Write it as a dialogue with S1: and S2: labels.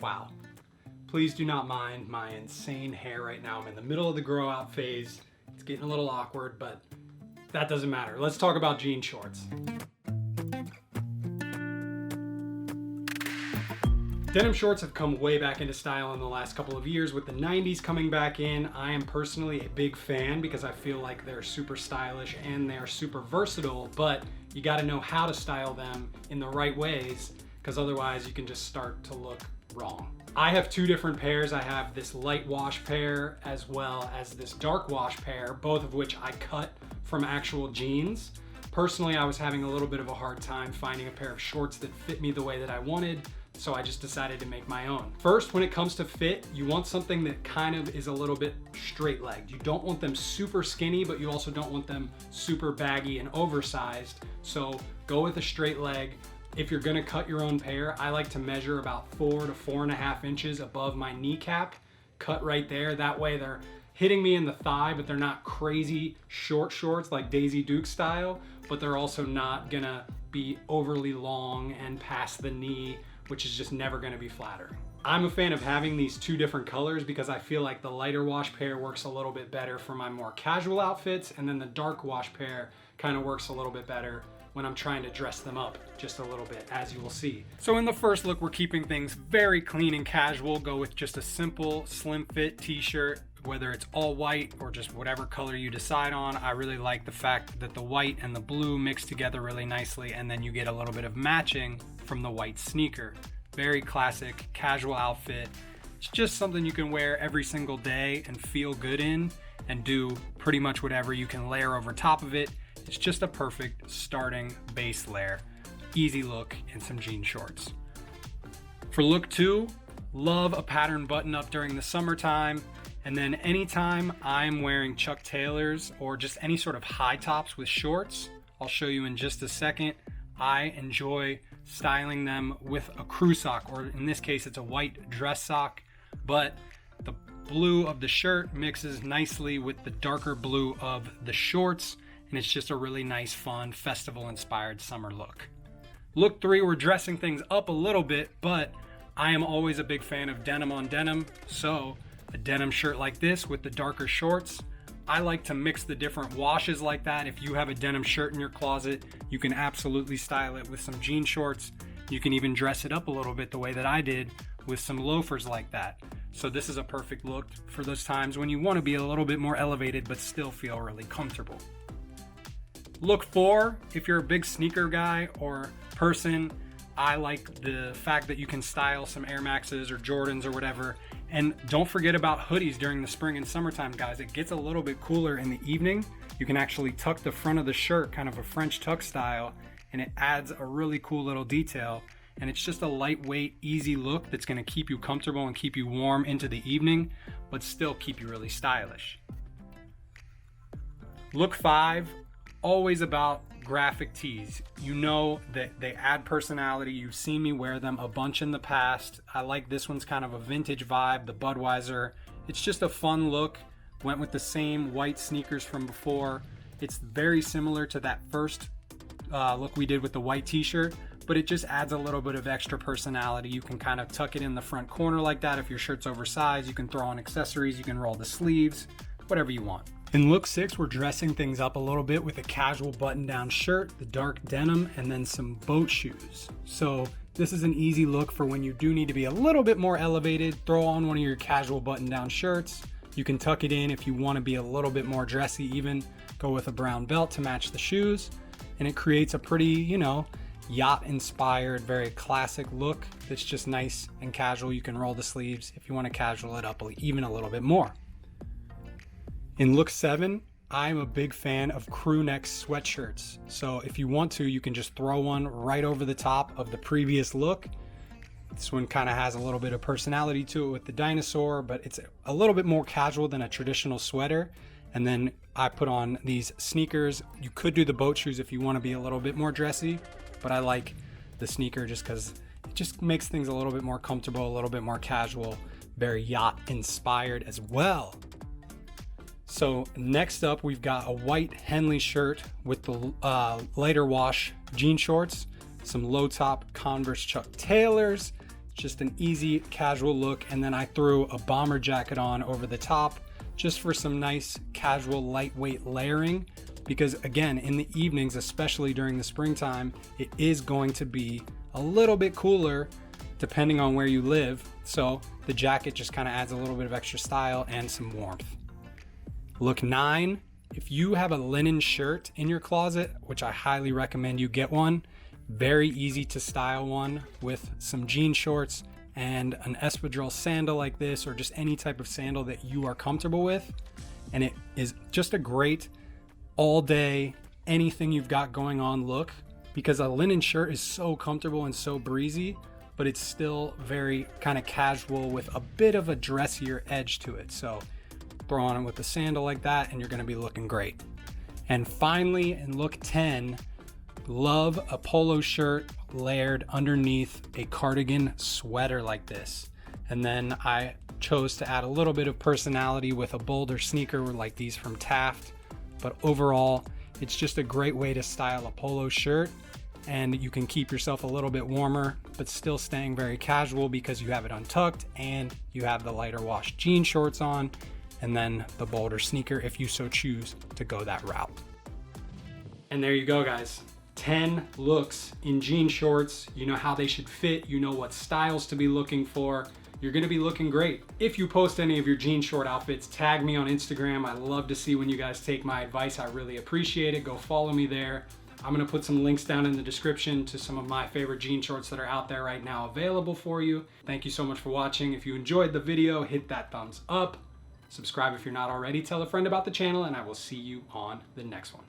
S1: Wow. Please do not mind my insane hair right now. I'm in the middle of the grow out phase. It's getting a little awkward, but that doesn't matter. Let's talk about jean shorts. Denim shorts have come way back into style in the last couple of years with the 90s coming back in. I am personally a big fan because I feel like they're super stylish and they're super versatile, but you gotta know how to style them in the right ways because otherwise you can just start to look wrong. I have two different pairs. I have this light wash pair as well as this dark wash pair, both of which I cut from actual jeans. Personally, I was having a little bit of a hard time finding a pair of shorts that fit me the way that I wanted, so I just decided to make my own. First, when it comes to fit, you want something that kind of is a little bit straight-legged. You don't want them super skinny, but you also don't want them super baggy and oversized, so go with a straight leg. If you're gonna cut your own pair, I like to measure about 4 to 4.5 inches above my kneecap, cut right there. That way they're hitting me in the thigh, but they're not crazy short shorts like Daisy Duke style, but they're also not gonna be overly long and past the knee, which is just never gonna be flattering. I'm a fan of having these two different colors because I feel like the lighter wash pair works a little bit better for my more casual outfits, and then the dark wash pair kind of works a little bit better when I'm trying to dress them up just a little bit, as you will see. So in the first look, we're keeping things very clean and casual. Go with just a simple slim fit t-shirt, whether it's all white or just whatever color you decide on. I really like the fact that the white and the blue mix together really nicely, and then you get a little bit of matching from the white sneaker. Very classic, casual outfit. It's just something you can wear every single day and feel good in and do pretty much whatever you can layer over top of it. It's just a perfect starting base layer. Easy look in some jean shorts. For look 2, love a pattern button up during the summertime. And then anytime I'm wearing Chuck Taylors or just any sort of high tops with shorts, I'll show you in just a second, I enjoy styling them with a crew sock, or in this case it's a white dress sock, but the blue of the shirt mixes nicely with the darker blue of the shorts, and it's just a really nice, fun, festival-inspired summer look. Look 3, we're dressing things up a little bit, but I am always a big fan of denim on denim, so a denim shirt like this with the darker shorts. I like to mix the different washes like that. If you have a denim shirt in your closet, you can absolutely style it with some jean shorts. You can even dress it up a little bit the way that I did with some loafers like that. So this is a perfect look for those times when you want to be a little bit more elevated but still feel really comfortable. Look 4, if you're a big sneaker guy or person, I like the fact that you can style some Air Maxes or Jordans or whatever. And don't forget about hoodies during the spring and summertime, guys. It gets a little bit cooler in the evening. You can actually tuck the front of the shirt, kind of a French tuck style, and it adds a really cool little detail. And it's just a lightweight, easy look that's gonna keep you comfortable and keep you warm into the evening, but still keep you really stylish. Look 5, always about graphic tees. You know that they add personality. You've seen me wear them a bunch in the past. I like this one's kind of a vintage vibe, the Budweiser. It's just a fun look. Went with the same white sneakers from before. It's very similar to that first look we did with the white t-shirt, but it just adds a little bit of extra personality. You can kind of tuck it in the front corner like that. If your shirt's oversized, you can throw on accessories, you can roll the sleeves, whatever you want. In look 6, we're dressing things up a little bit with a casual button-down shirt, the dark denim, and then some boat shoes. So this is an easy look for when you do need to be a little bit more elevated. Throw on one of your casual button-down shirts. You can tuck it in if you want to be a little bit more dressy even. Go with a brown belt to match the shoes. And it creates a pretty, yacht-inspired, very classic look that's just nice and casual. You can roll the sleeves if you want to casual it up even a little bit more. In look 7, I'm a big fan of crew neck sweatshirts. So if you want to, you can just throw one right over the top of the previous look. This one kind of has a little bit of personality to it with the dinosaur, but it's a little bit more casual than a traditional sweater. And then I put on these sneakers. You could do the boat shoes if you want to be a little bit more dressy, but I like the sneaker just because it just makes things a little bit more comfortable, a little bit more casual, very yacht inspired as well. So next up, we've got a white Henley shirt with the lighter wash jean shorts, some low top Converse Chuck Taylors, just an easy casual look. And then I threw a bomber jacket on over the top just for some nice casual lightweight layering, because again, in the evenings, especially during the springtime, it is going to be a little bit cooler depending on where you live. So the jacket just kind of adds a little bit of extra style and some warmth. Look 9, if you have a linen shirt in your closet, which I highly recommend you get one, very easy to style one with some jean shorts and an espadrille sandal like this, or just any type of sandal that you are comfortable with. And it is just a great all day, anything you've got going on look, because a linen shirt is so comfortable and so breezy, but it's still very kind of casual with a bit of a dressier edge to it. So throw on it with a sandal like that and you're going to be looking great. And finally, in look 10, love a polo shirt layered underneath a cardigan sweater like this. And then I chose to add a little bit of personality with a bolder sneaker like these from Taft. But overall, it's just a great way to style a polo shirt, and you can keep yourself a little bit warmer, but still staying very casual because you have it untucked and you have the lighter wash jean shorts on, and then the bolder sneaker if you so choose to go that route. And there you go, guys. 10 looks in jean shorts. You know how they should fit. You know what styles to be looking for. You're gonna be looking great. If you post any of your jean short outfits, tag me on Instagram. I love to see when you guys take my advice. I really appreciate it. Go follow me there. I'm gonna put some links down in the description to some of my favorite jean shorts that are out there right now available for you. Thank you so much for watching. If you enjoyed the video, hit that thumbs up. Subscribe if you're not already. Tell a friend about the channel, and I will see you on the next one.